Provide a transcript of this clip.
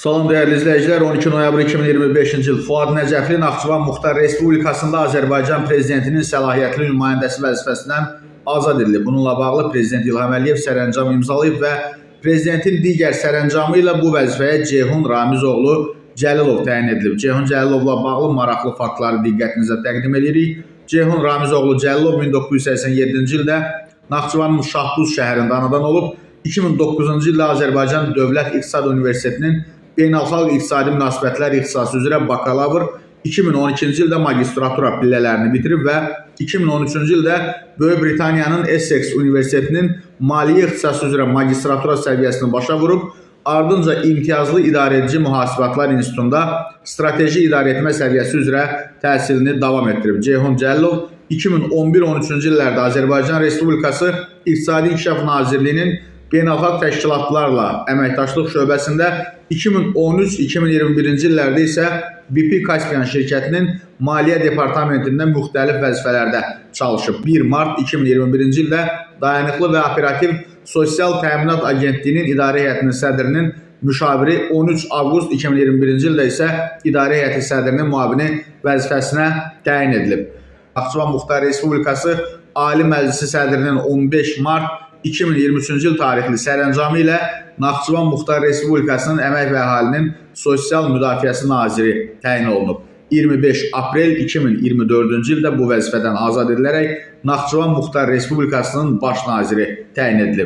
Salam dəyərli izləyicilər, 12 noyabr 2025-ci il Fuad Nəcəfli Naxçıvan Muxtar Respublikasında Azərbaycan Prezidentinin səlahiyyətli nümayəndəsi vəzifəsindən azad edilib. Bununla bağlı Prezident İlham Əliyev sərəncam imzalayıb və Prezidentin digər sərəncamı ilə bu vəzifəyə Ceyhun Ramizoğlu Cəlilov təyin edilib. Ceyhun Cəlilovla bağlı maraqlı faktları diqqətinizə təqdim edirik. Ceyhun Ramizoğlu Cəlilov 1987-ci ildə Naxçıvanın Şahbuz şəhərində anadan olub. 2009-cu ildə Azərbaycan Dövlət İqtisad Universitetinin Beynəlxalq İqtisadi Münasibətlər ixtisası üzrə bakalavr, 2012-ci ildə magistratura pillələrini bitirib və 2013-cü ildə Böyük Britaniyanın Essex Universitetinin Maliyyə ixtisası üzrə magistratura səviyyəsini başa vurub, ardınca İmtiyazlı İdarəedici Mühasibatlar İnstitutunda strateji idarəetmə səviyyəsi üzrə təhsilini davam etdirib. Ceyhun Cəlilov 2011-13-cü illərdə Azərbaycan Respublikası İqtisadi İnkişaf Nazirliyinin beynəlxalq təşkilatlarla əməkdaşlıq şöbəsində, 2013-2021-ci illərdə isə BP Kaspian şirkətinin Maliyyə Departamentində müxtəlif vəzifələrdə çalışıb. 1 mart 2021-ci ildə Dayanıqlı və Operativ Sosial Təminat Agentliyinin İdarə Heyətinin sədrinin müşaviri, 13 avqust 2021-ci ildə isə İdarə Heyəti sədrinin müavini vəzifəsinə təyin edilib. Naxçıvan Muxtar Respublikası Ali Məclisi sədrinin 15 mart 2023-cü il tarixli sərəncamı ilə Naxçıvan Muxtar Respublikasının Əmək və Əhalinin Sosial Müdafiəsi Naziri təyin olunub. 25 aprel 2024-cü ildə bu vəzifədən azad edilərək Naxçıvan Muxtar Respublikasının Baş Naziri təyin edilib.